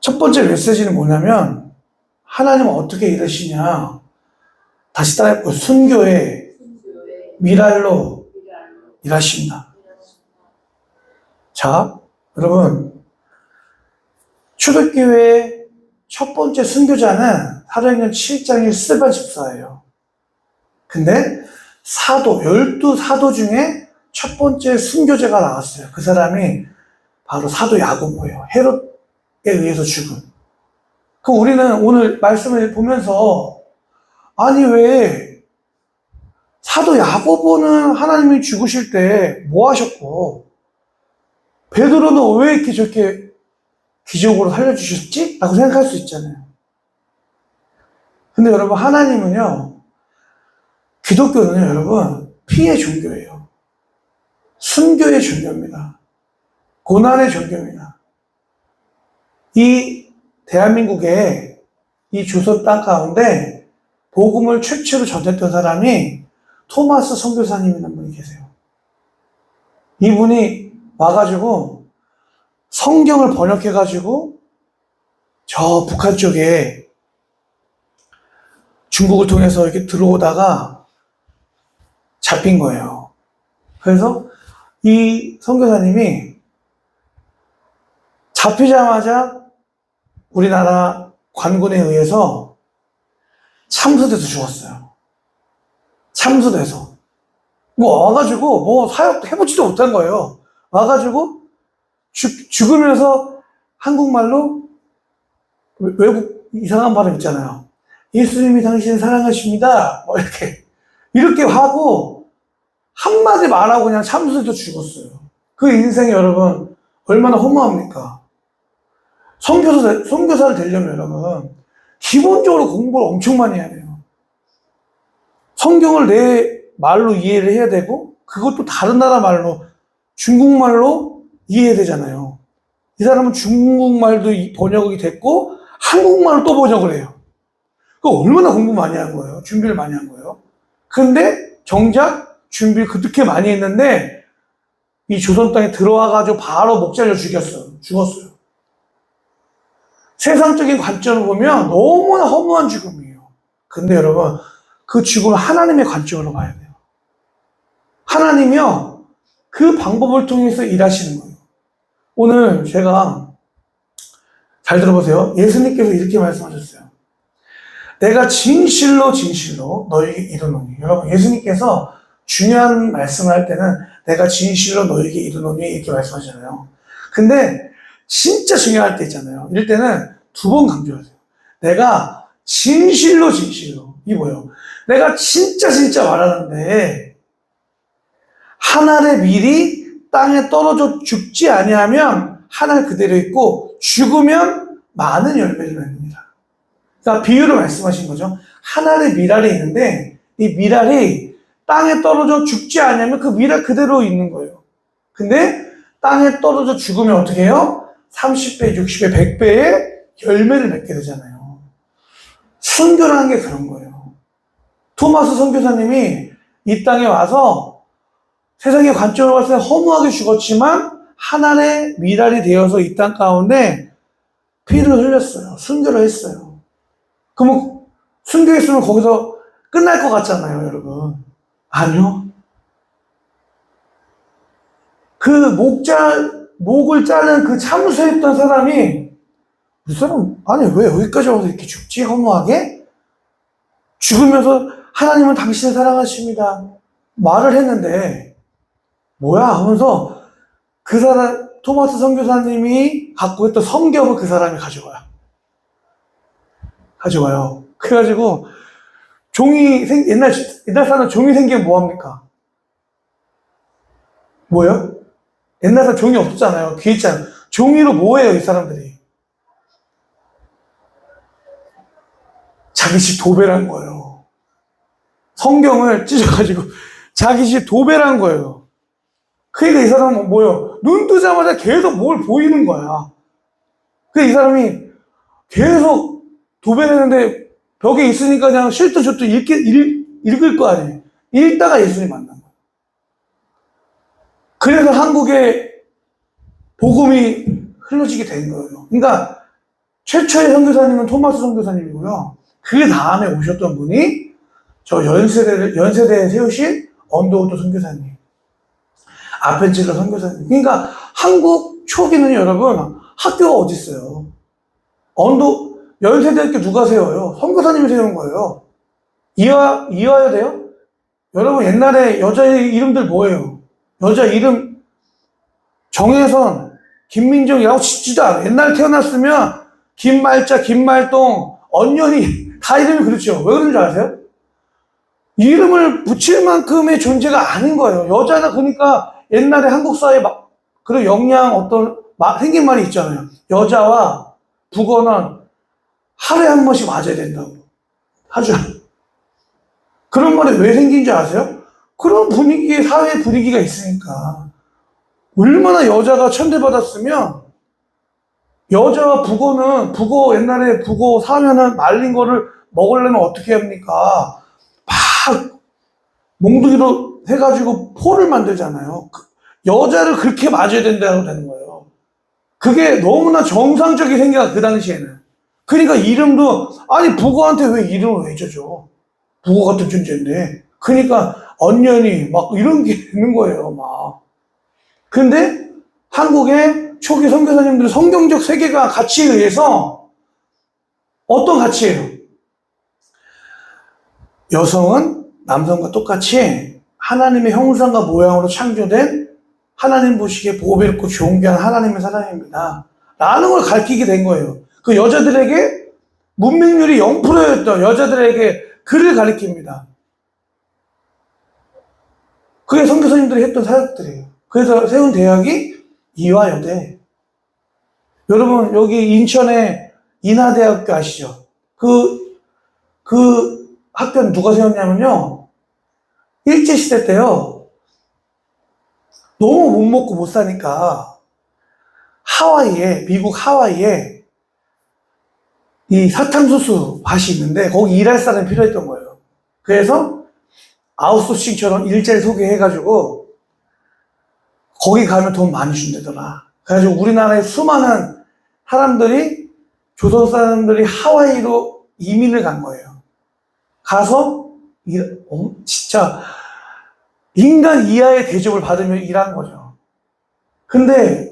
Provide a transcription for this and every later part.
첫 번째 메시지는 뭐냐면, 하나님은 어떻게 일하시냐. 다시 따라해볼게요. 순교의 미랄로 일하십니다. 자, 여러분, 초대교회의 첫 번째 순교자는 사도행전 7장의 스데반 집사예요. 근데 사도, 12사도 중에 첫 번째 순교자가 나왔어요. 그 사람이 바로 사도 야고보예요. 헤롯에 의해서 죽은. 그럼 우리는 오늘 말씀을 보면서, 아니 왜 사도 야고보는 하나님이 죽으실 때 뭐 하셨고, 베드로는 왜 이렇게 저렇게 기적으로 살려주셨지? 라고 생각할 수 있잖아요. 근데 여러분, 하나님은요, 기독교는요, 여러분, 피의 종교예요. 순교의 종교입니다. 고난의 종교입니다. 이 대한민국의 이 조선 땅 가운데 복음을 최초로 전했던 사람이 토마스 선교사님이라는 분이 계세요. 이분이 와가지고 성경을 번역해가지고 저 북한 쪽에 중국을 통해서 이렇게 들어오다가 잡힌 거예요. 그래서 이 선교사님이 잡히자마자 우리나라 관군에 의해서 참수돼서 죽었어요. 참수돼서. 뭐 와가지고 뭐 사역 해보지도 못한 거예요. 와가지고 죽으면서 한국말로 외국 이상한 발음 있잖아요. 예수님이 당신을 사랑하십니다. 뭐 이렇게 하고 한마디 말하고 그냥 참수돼서 죽었어요. 그 인생이 여러분 얼마나 허무합니까? 선교사를 되려면 여러분 기본적으로 공부를 엄청 많이 해야 돼요. 성경을 내 말로 이해를 해야 되고 그것도 다른 나라 말로 중국말로 이해해야 되잖아요. 이 사람은 중국말도 번역이 됐고 한국말로 또 번역을 해요. 그 얼마나 공부 많이 한 거예요. 준비를 많이 한 거예요. 근데 정작 준비를 그렇게 많이 했는데 이 조선 땅에 들어와가지고 바로 목 잘려 죽었어요. 세상적인 관점을 보면 너무나 허무한 죽음이에요. 근데 여러분 그 죽음은 하나님의 관점으로 봐야 돼요. 하나님이요 그 방법을 통해서 일하시는 거예요. 오늘 제가 잘 들어보세요. 예수님께서 이렇게 말씀하셨어요. 내가 진실로 너에게 이르노니. 여러분 예수님께서 중요한 말씀을 할 때는 내가 진실로 너에게 이르노니 이렇게 말씀하시잖아요. 근데 진짜 중요할 때 있잖아요. 이럴 때는 두 번 강조하세요. 내가 진실로. 이게 뭐예요? 내가 진짜 말하는데 한 알의 밀이 땅에 떨어져 죽지 아니하면 한 알 그대로 있고 죽으면 많은 열매를 맺습니다. 그러니까 비유로 말씀하신 거죠. 한 알의 밀알이 있는데 이 밀알이 땅에 떨어져 죽지 않으면 그 밀알 그대로 있는 거예요. 근데 땅에 떨어져 죽으면 어떻게 해요? 30배, 60배, 100배의 열매를 맺게 되잖아요. 순교라는 게 그런 거예요. 토마스 선교사님이 이 땅에 와서 세상의 관점으로 봤을 때 허무하게 죽었지만 하나의 미랄이 되어서 이 땅 가운데 피를 흘렸어요. 순교를 했어요. 그러면 순교했으면 거기서 끝날 것 같잖아요, 여러분. 아니요. 그 목을 자른 그 참수했던 사람이 이 사람 아니 왜 여기까지 와서 이렇게 죽지? 허무하게? 죽으면서 하나님은 당신을 사랑하십니다. 말을 했는데 뭐야 하면서 그 사람 토마스 선교사님이 갖고 있던 성경을 그 사람이 가져와요. 그래가지고 옛날 사람 종이 생기면 뭐합니까? 뭐요? 옛날 사람 종이 없었잖아요. 귀에 있잖아요. 종이로 뭐해요 이 사람들이? 자기 집 도배란 거예요. 성경을 찢어가지고 자기 집 도배란 거예요. 그러니까 이 사람은 뭐예요? 눈 뜨자마자 계속 뭘 보이는 거야. 그러니까 이 사람이 계속 도배를 했는데 벽에 있으니까 그냥 싫든 좋든 읽을 거 아니에요. 읽다가 예수님 만난 거예요. 그래서 한국에 복음이 흘러지게 된 거예요. 그러니까 최초의 선교사님은 토마스 선교사님이고요. 그 다음에 오셨던 분이 저 연세대에 세우신 언더우드 선교사님, 아펜젤러 선교사님. 그러니까 한국 초기는 여러분 학교가 어디 있어요? 연세대학교 누가 세워요? 선교사님이 세운 거예요. 이해해야 돼요? 여러분 옛날에 여자의 이름들 뭐예요? 여자 이름 정혜선, 김민정이라고 짓지도 않아요. 옛날에 태어났으면 김말자, 김말동, 언년이 다 이름이 그렇죠. 왜 그런지 아세요? 이름을 붙일 만큼의 존재가 아닌 거예요. 여자는 그러니까 옛날에 한국 사회에 막 그런 생긴 말이 있잖아요. 여자와 북어는 하루에 한 번씩 맞아야 된다고 하죠. 그런 말이 왜 생긴지 아세요? 그런 분위기에, 사회 분위기가 있으니까. 얼마나 여자가 천대받았으면, 여자와 옛날에 북어 사면은 말린 거를 먹으려면 어떻게 합니까? 막 몽둥이로 해가지고 포를 만들잖아요. 여자를 그렇게 맞아야 된다고 되는 거예요. 그게 너무나 정상적인 생각, 그 당시에는. 그러니까 이름도, 아니, 북어한테 왜 이름을 왜 줘줘? 북어 같은 존재인데. 그러니까, 언년이, 막, 이런 게 있는 거예요, 막. 근데, 한국의 초기 선교사님들의 성경적 세계관 가치에 의해서, 어떤 가치예요? 여성은 남성과 똑같이 하나님의 형상과 모양으로 창조된 하나님 보시기에 보배롭고 존귀한 하나님의 사람입니다. 라는 걸 가르치게 된 거예요. 그 여자들에게 문맹률이 0%였던 여자들에게 그를 가르칩니다. 그게 선교사님들이 했던 사역들이에요. 그래서 세운 대학이 이화여대. 여러분 여기 인천에 인하대학교 아시죠? 그 학교는 누가 세웠냐면요, 일제시대 때요, 너무 못 먹고 못 사니까 미국 하와이에 이 사탕수수 밭이 있는데 거기 일할 사람이 필요했던 거예요. 그래서 아웃소싱처럼 일자리 소개해가지고 거기 가면 돈 많이 준대더라. 그래가지고 우리나라의 수많은 조선 사람들이 하와이로 이민을 간 거예요. 가서 진짜 인간 이하의 대접을 받으며 일한 거죠. 근데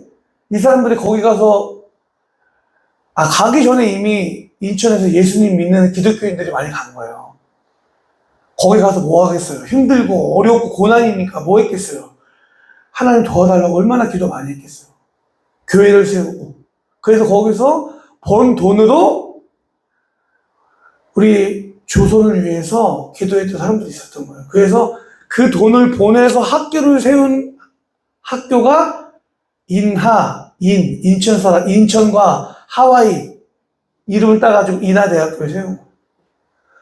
이 사람들이 거기 가서 가기 전에 이미 인천에서 예수님 믿는 기독교인들이 많이 간 거예요. 거기 가서 뭐 하겠어요? 힘들고 어렵고 고난이니까 뭐 했겠어요? 하나님 도와달라고 얼마나 기도 많이 했겠어요? 교회를 세우고. 그래서 거기서 번 돈으로 우리 조선을 위해서 기도했던 사람들이 있었던 거예요. 그래서 그 돈을 보내서 학교를 세운 학교가 인천과 하와이 이름을 따가지고 인하대학교를 세운 거예요.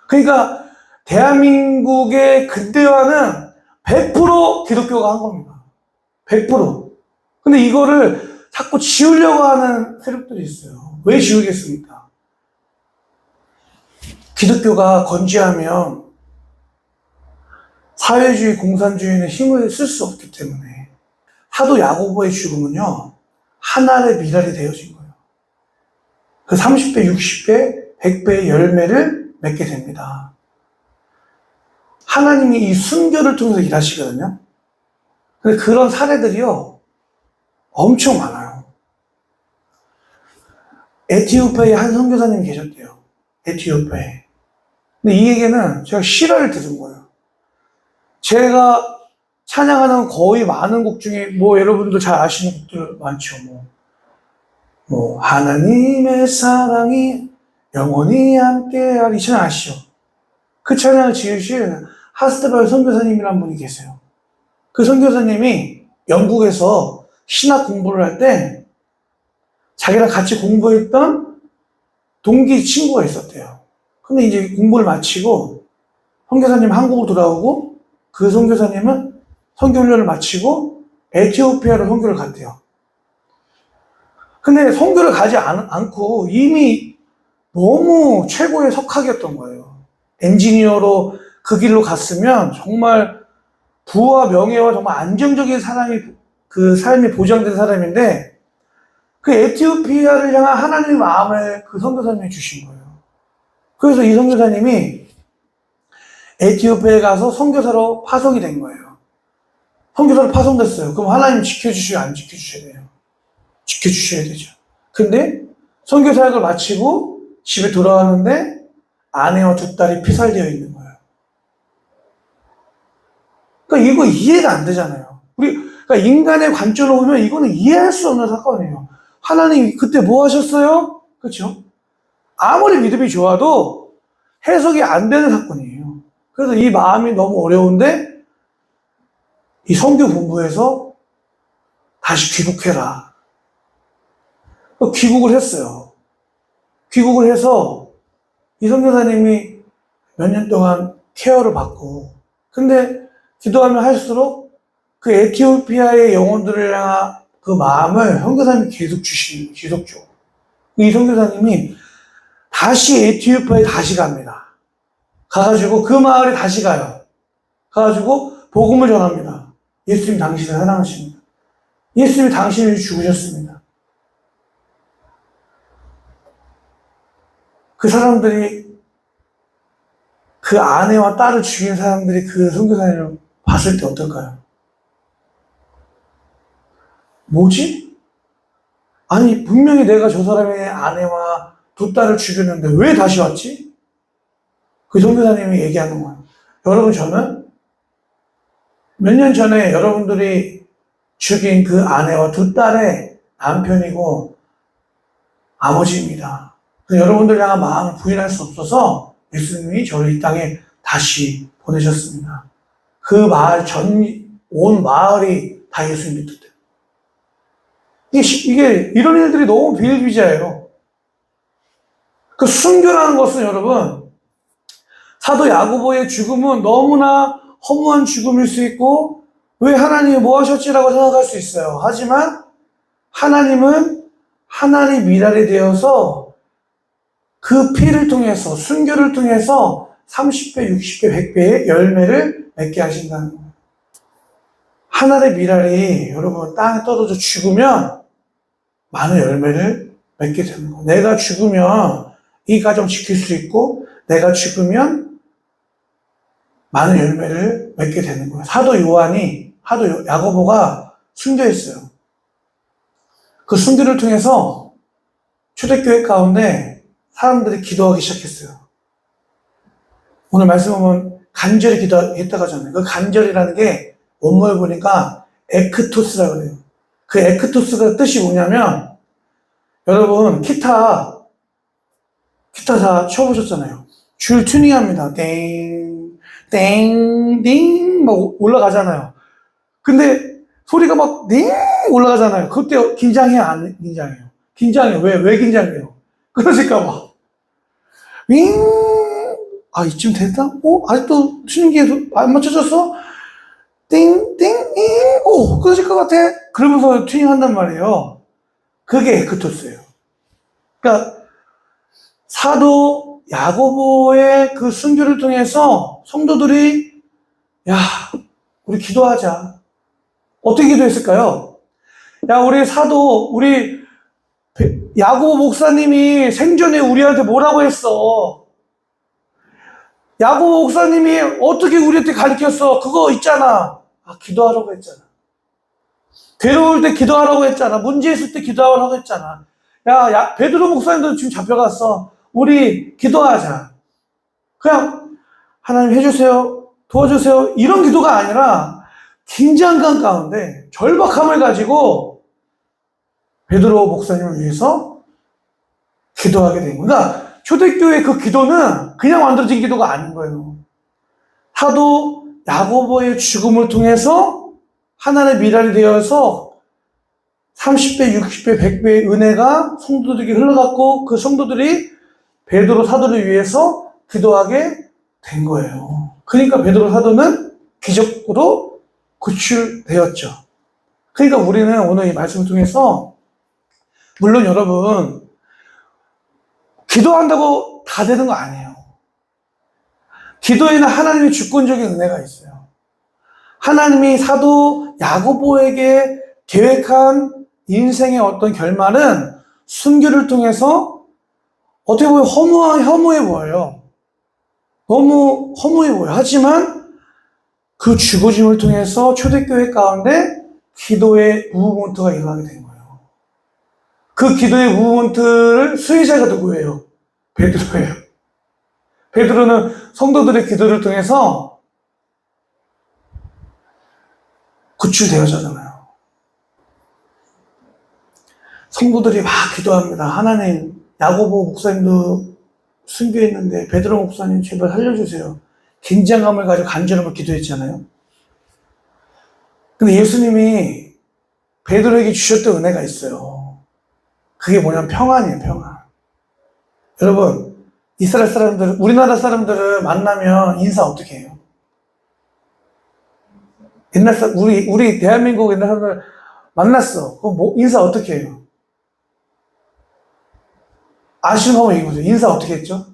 그러니까 대한민국의 근대화는 100% 기독교가 한 겁니다. 100%. 근데 이거를 자꾸 지우려고 하는 세력들이 있어요. 왜 지우겠습니까? 기독교가 건재하면 사회주의, 공산주의는 힘을 쓸 수 없기 때문에 사도 야고보의 죽음은요, 하나의 미랄이 되어진 거예요. 그 30배, 60배, 100배의 열매를 맺게 됩니다. 하나님이 이 순교를 통해서 일하시거든요. 근데 그런 사례들이요, 엄청 많아요. 에티오피아에 한 선교사님이 계셨대요. 에티오피아에. 근데 이 얘기는 제가 실화를 들은 거예요. 제가 찬양하는 거의 많은 곡 중에, 여러분도 잘 아시는 곡들 많죠. 하나님의 사랑이 영원히 함께하리. 이 찬양 아시죠? 그 찬양을 지으신 하스테발 선교사님이라는 분이 계세요. 그 선교사님이 영국에서 신학 공부를 할 때 자기랑 같이 공부했던 동기 친구가 있었대요. 근데 이제 공부를 마치고 선교사님 한국으로 돌아오고 그 선교사님은 선교훈련을 마치고 에티오피아로 선교를 갔대요. 근데 선교를 가지 않고 이미 너무 최고의 석학이었던 거예요. 엔지니어로 그 길로 갔으면 정말 부와 명예와 정말 안정적인 삶이 보장된 사람인데, 그 에티오피아를 향한 하나님의 마음을 그 선교사님이 주신 거예요. 그래서 이 선교사님이 에티오피아에 가서 선교사로 파송이 된 거예요. 선교사로 파송됐어요. 그럼 하나님 지켜주셔야 안 지켜주셔야 돼요? 지켜주셔야 되죠. 근데 선교사역을 마치고 집에 돌아왔는데 아내와 두 딸이 피살되어 있는 거예요. 그러니까 이거 이해가 안 되잖아요. 그러니까 인간의 관점으로 보면 이거는 이해할 수 없는 사건이에요. 하나님 그때 뭐 하셨어요? 그렇죠? 아무리 믿음이 좋아도 해석이 안 되는 사건이에요. 그래서 이 마음이 너무 어려운데 이 선교 본부에서 다시 귀국해라. 귀국을 했어요. 귀국을 해서 이 선교사님이 몇 년 동안 케어를 받고, 근데 기도하면 할수록 그 에티오피아의 영혼들을 향한 그 마음을 선교사님이 계속 주시는, 계속 줘. 이 선교사님이 다시 에티오피아에 다시 갑니다. 가가지고 그 마을에 다시 가요. 가가지고 복음을 전합니다. 예수님 당신을 사랑하십니다. 예수님이 당신을 죽으셨습니다. 그 사람들이, 그 아내와 딸을 죽인 사람들이 그 선교사님을 봤을 때 어떨까요? 뭐지? 아니, 분명히 내가 저 사람의 아내와 두 딸을 죽였는데 왜 다시 왔지? 그 선교사님이 얘기하는 거예요. 여러분, 저는 몇 년 전에 여러분들이 죽인 그 아내와 두 딸의 남편이고 아버지입니다. 여러분들 향한 마음을 부인할 수 없어서 예수님이 저를 이 땅에 다시 보내셨습니다. 그 마을 온 마을이 다 예수님 믿었대요. 이게 이런 일들이 너무 비일비재해요. 그 순교라는 것은 여러분, 사도 야고보의 죽음은 너무나 허무한 죽음일 수 있고, 왜 하나님이 뭐 하셨지라고 생각할 수 있어요. 하지만 하나님은 하나님 미랄이 되어서 그 피를 통해서, 순교를 통해서 30배, 60배, 100배의 열매를 맺게 하신다는 거예요. 하늘의 미랄이 여러분 땅에 떨어져 죽으면 많은 열매를 맺게 되는 거예요. 내가 죽으면 이 가정 지킬 수 있고, 내가 죽으면 많은 열매를 맺게 되는 거예요. 사도 야고보가 순교했어요. 그 순교를 통해서 초대교회 가운데 사람들이 기도하기 시작했어요. 오늘 말씀 보면 간절히 기도했다고 하잖아요. 그 간절이라는 게 원문을 보니까 에크토스라고 그래요. 그 에크토스가 뜻이 뭐냐면, 여러분 기타 다 쳐보셨잖아요. 줄 튜닝합니다. 땡, 땡, 띵 막 올라가잖아요. 근데 소리가 막 띵 올라가잖아요. 그때 긴장해요, 안 긴장해요? 긴장해요. 왜 긴장해요? 그러실까 봐. 윙, 아, 이쯤 됐다? 아직도 튜닝기에 안 맞춰졌어? 띵, 띵, 잉, 그러실 것 같아? 그러면서 튜닝 한단 말이에요. 그게 에크토스예요. 그러니까, 사도 야고보의 그 순교를 통해서 성도들이, 야, 우리 기도하자. 어떻게 기도했을까요? 야, 우리 야고보 목사님이 생전에 우리한테 뭐라고 했어? 야고보 목사님이 어떻게 우리한테 가르쳤어? 그거 있잖아. 기도하라고 했잖아. 괴로울 때 기도하라고 했잖아. 문제 있을 때 기도하라고 했잖아. 베드로 목사님도 지금 잡혀갔어. 우리 기도하자. 그냥 하나님 해주세요. 도와주세요. 이런 기도가 아니라 긴장감 가운데 절박함을 가지고 베드로 목사님을 위해서 기도하게 된 거예요. 그러니까 초대교회 그 기도는 그냥 만들어진 기도가 아닌 거예요. 사도 야고보의 죽음을 통해서 하나님의 미랄이 되어서 30배, 60배, 100배의 은혜가 성도들에게 흘러갔고, 그 성도들이 베드로 사도를 위해서 기도하게 된 거예요. 그러니까 베드로 사도는 기적으로 구출되었죠. 그러니까 우리는 오늘 이 말씀을 통해서, 물론 여러분 기도한다고 다 되는 거 아니에요. 기도에는 하나님의 주권적인 은혜가 있어요. 하나님이 사도 야고보에게 계획한 인생의 어떤 결말은 순교를 통해서 어떻게 보면 허무해 보여요. 너무 허무해 보여요. 하지만 그 죽어짐을 통해서 초대교회 가운데 기도의 무브먼트가 일어나게 된 거예요. 그 기도의 무브먼트를 수혜자가 누구예요? 베드로예요. 베드로는 성도들의 기도를 통해서 구출되어졌잖아요. 성도들이 막 기도합니다. 하나님, 야고보 목사님도 순교했는데 베드로 목사님 제발 살려주세요. 긴장감을 가지고 간절함을 기도했잖아요. 근데 예수님이 베드로에게 주셨던 은혜가 있어요. 그게 뭐냐면 평안이에요, 평안. 여러분, 이스라엘 사람들, 우리나라 사람들을 만나면 인사 어떻게 해요? 우리 대한민국 옛날 사람들 만났어. 그럼 뭐, 인사 어떻게 해요? 아시는 거 얘기해보세요. 인사 어떻게 했죠?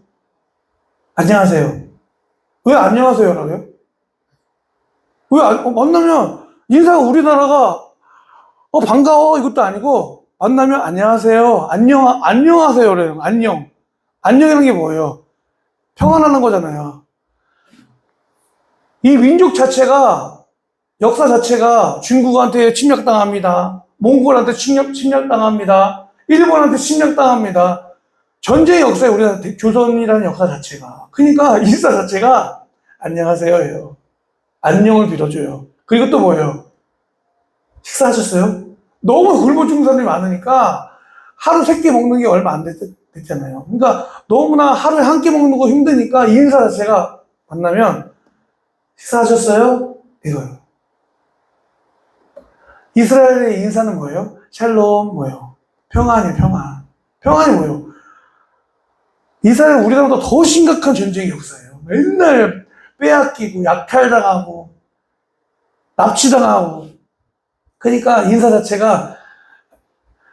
안녕하세요. 왜 안녕하세요? 라고요? 만나면, 인사가 우리나라가, 반가워. 이것도 아니고, 만나면 안녕하세요. 안녕하세요. 그래요. 안녕. 안녕이라는 게 뭐예요? 평안하는 거잖아요. 이 민족 자체가, 역사 자체가 중국한테 침략당합니다. 몽골한테 침략당합니다. 일본한테 침략당합니다. 전쟁의 역사에 우리나라 조선이라는 역사 자체가. 그러니까 인사 자체가 안녕하세요예요. 안녕을 빌어줘요. 그리고 또 뭐예요? 식사하셨어요? 너무 굶어 죽는 사람이 많으니까 하루 3끼 먹는 게 얼마 안 됐잖아요. 그러니까 너무나 하루에 한 끼 먹는 거 힘드니까 이 인사 자체가 만나면 식사하셨어요? 이거예요. 이스라엘의 인사는 뭐예요? 샬롬 뭐예요? 평안이에요, 평안. 평안이 뭐예요? 이스라엘은 우리나라보다 더 심각한 전쟁의 역사예요. 맨날 빼앗기고 약탈당하고 납치당하고. 그러니까 인사 자체가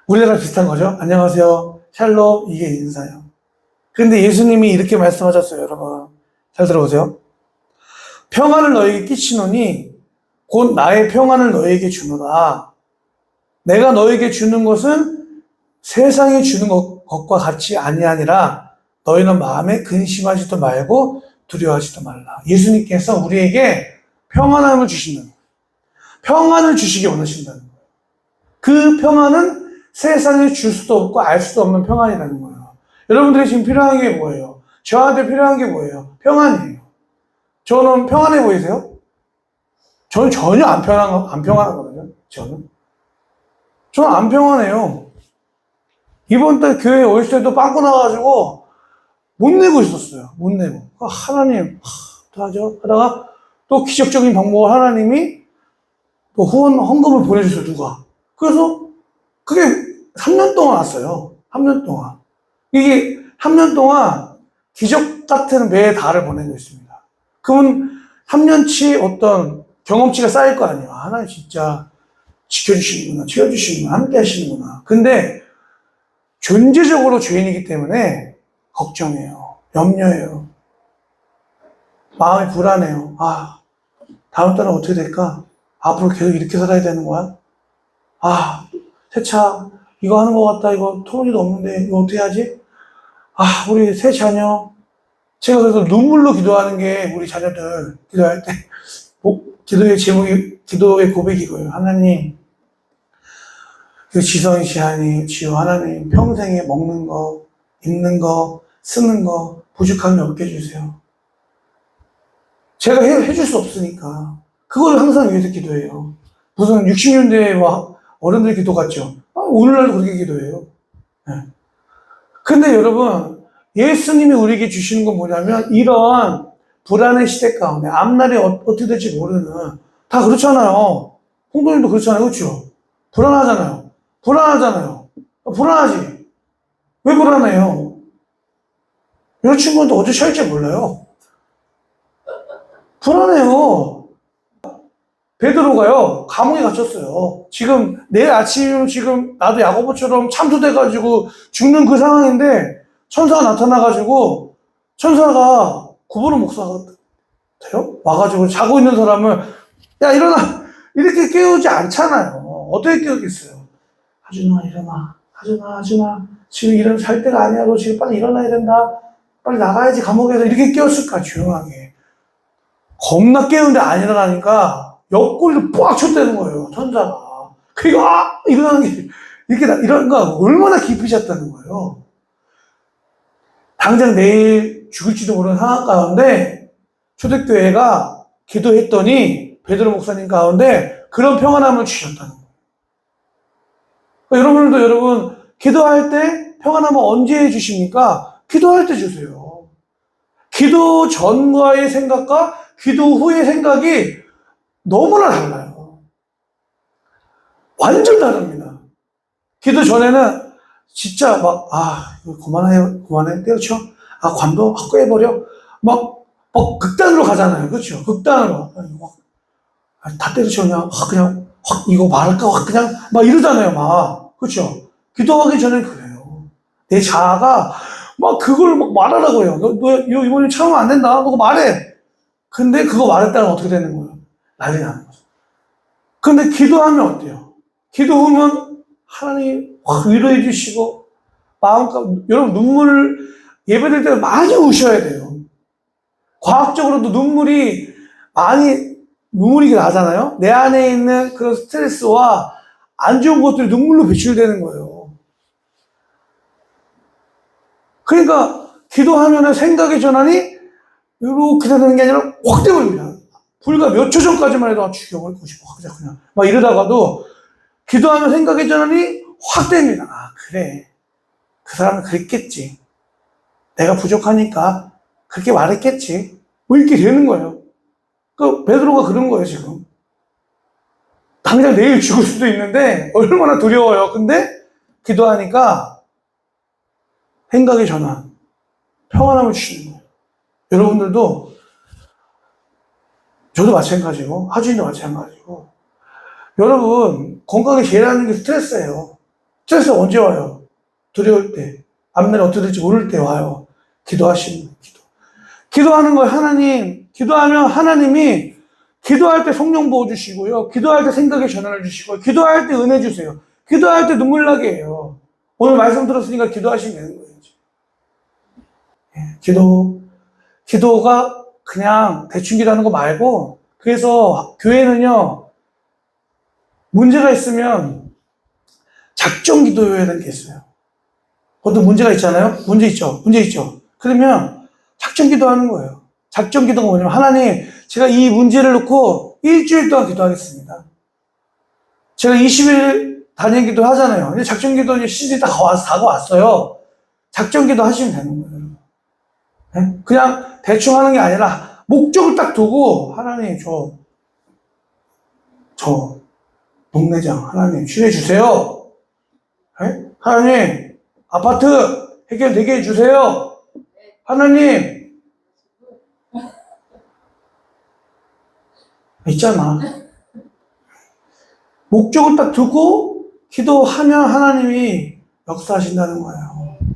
우리나라랑 비슷한 거죠. 안녕하세요. 샬롬. 이게 인사예요. 근데 예수님이 이렇게 말씀하셨어요, 여러분. 잘 들어보세요. 평안을 너에게 끼치노니 곧 나의 평안을 너에게 주노라. 내가 너에게 주는 것은 세상이 주는 것과 같이 아니하니라. 너희는 마음에 근심하지도 말고 두려워하지도 말라. 예수님께서 우리에게 평안함을 주신다는 거예요. 평안을 주시기 원하신다는 거예요. 그 평안은 세상에 줄 수도 없고 알 수도 없는 평안이라는 거예요. 여러분들이 지금 필요한 게 뭐예요? 저한테 필요한 게 뭐예요? 평안이에요. 저는 평안해 보이세요? 저는 전혀 안 평안하거든요. 저는 안 평안해요. 이번 달 교회에 올 때도 빵꾸 나가지고 못 내고 있었어요. 못 내고. 하나님, 어떡하죠? 하다가 또 기적적인 방법을 하나님이 또 헌금을 보내주세요, 누가. 그래서 그게 3년 동안 왔어요. 3년 동안. 이게 3년 동안 기적 같은 매의 달을 보내고 있습니다. 그러면 3년치 어떤 경험치가 쌓일 거 아니에요. 하나님 진짜 지켜주시는구나, 채워주시는구나, 함께 하시는구나. 근데 존재적으로 죄인이기 때문에 걱정해요. 염려해요. 마음이 불안해요. 다음 달은 어떻게 될까? 앞으로 계속 이렇게 살아야 되는 거야? 세차, 이거 하는 것 같다. 이거 토론이도 없는데, 이거 어떻게 하지? 우리 새 자녀. 제가 그래서 눈물로 기도하는 게 우리 자녀들 기도할 때, 기도의 제목이, 기도의 고백이고요. 하나님, 그 지성이 지하니, 지호 하나님, 평생에 먹는 거, 입는 거, 쓰는 거, 부족함이 없게 해주세요. 제가 해줄 수 없으니까. 그걸 항상 위해서 기도해요. 무슨 60년대 어른들 기도 같죠? 오늘날도 그렇게 기도해요. 네. 근데 여러분, 예수님이 우리에게 주시는 건 뭐냐면, 이런 불안의 시대 가운데, 앞날이 어떻게 될지 모르는, 다 그렇잖아요. 홍도님도 그렇잖아요. 그렇죠? 불안하잖아요. 불안하지? 왜 불안해요? 여자친구한테 어제 쉴지 몰라요. 불안해요. 베드로가요, 감옥에 갇혔어요. 지금, 내일 아침, 지금, 나도 야고보처럼 참수돼가지고 죽는 그 상황인데, 천사가 나타나가지고, 천사가 구브로 목사가 돼요? 와가지고 자고 있는 사람을, 야, 일어나! 이렇게 깨우지 않잖아요. 어떻게 깨우겠어요? 하준아, 일어나. 하준아. 지금 잘 때가 아니야. 너 지금 빨리 일어나야 된다. 빨리 나가야지, 감옥에서. 이렇게 깨웠을까, 조용하게. 겁나 깨우는데 안 일어나니까 옆구리를 빡 쳤다는 거예요, 천사가. 그리고, 일어나는 게, 이런 거 얼마나 깊이 잤다는 거예요. 당장 내일 죽을지도 모르는 상황 가운데 초대교회가 기도했더니 베드로 목사님 가운데 그런 평안함을 주셨다는 거예요. 그러니까 여러분 기도할 때 평안함을 언제 주십니까? 기도할 때 주세요. 기도 전과의 생각과 기도 후의 생각이 너무나 달라요. 완전 다릅니다. 기도 전에는 진짜 이거 그만해, 때려쳐. 관도 확 꿰버려. 막 극단으로 가잖아요. 그렇죠? 극단으로. 다 때려쳐, 이거 말할까? 그냥, 이러잖아요, 그렇죠? 기도하기 전에 그래요. 내 자아가, 그걸 말하라고 해요. 너 이번에 참으면 안 된다. 너 그거 말해. 근데 그거 말했다가 어떻게 되는 거예요? 난리 나는 거죠. 근데 기도하면 어때요? 기도 후면 하나님 확 위로해 주시고, 여러분 예배될 때 많이 우셔야 돼요. 과학적으로도 눈물이 나잖아요? 내 안에 있는 그런 스트레스와 안 좋은 것들이 눈물로 배출되는 거예요. 그러니까, 기도하면은 생각의 전환이 이렇게 되는 게 아니라 확 돼버립니다. 불과 몇 초 전까지만 해도 죽여버리고 싶어. 그냥. 이러다가도 기도하면 생각의 전환이 확 됩니다. 그래. 그 사람은 그랬겠지. 내가 부족하니까 그렇게 말했겠지. 이렇게 되는 거예요. 베드로가 그런 거예요, 지금. 당장 내일 죽을 수도 있는데 얼마나 두려워요. 근데 기도하니까 생각의 전환, 평안함을 주시는 거예요. 여러분들도 저도 마찬가지고 하준이도 마찬가지고 여러분 건강에 제일 하는 게 스트레스예요. 스트레스가 언제 와요? 두려울 때, 앞날이 어떻게 될지 모를 때 와요. 기도하시는 거예요. 기도하는 거예요. 기도하면 하나님이 기도할 때 성령 부어주시고요. 기도할 때 생각의 전환을 주시고요. 기도할 때 은혜 주세요. 기도할 때 눈물 나게 해요. 오늘 말씀 들었으니까 기도하시면 되는 거예요. 기도가 그냥 대충 기도하는 거 말고, 그래서 교회는요, 문제가 있으면 작정 기도해야 되는 게 있어요. 보통 문제가 있잖아요? 문제 있죠? 그러면 작정 기도하는 거예요. 작정 기도가 뭐냐면, 하나님, 제가 이 문제를 놓고 일주일 동안 기도하겠습니다. 제가 20일 단일 기도 하잖아요. 근데 작정 기도 이제 시즌이 다 왔어요. 작정 기도 하시면 되는 거예요. 네? 그냥 대충 하는 게 아니라 목적을 딱 두고, 하나님, 저 동네장 하나님 치료해주세요. 네? 하나님, 아파트 해결되게 해주세요. 하나님, 있잖아. 목적을 딱 두고 기도하면 하나님이 역사하신다는 거야.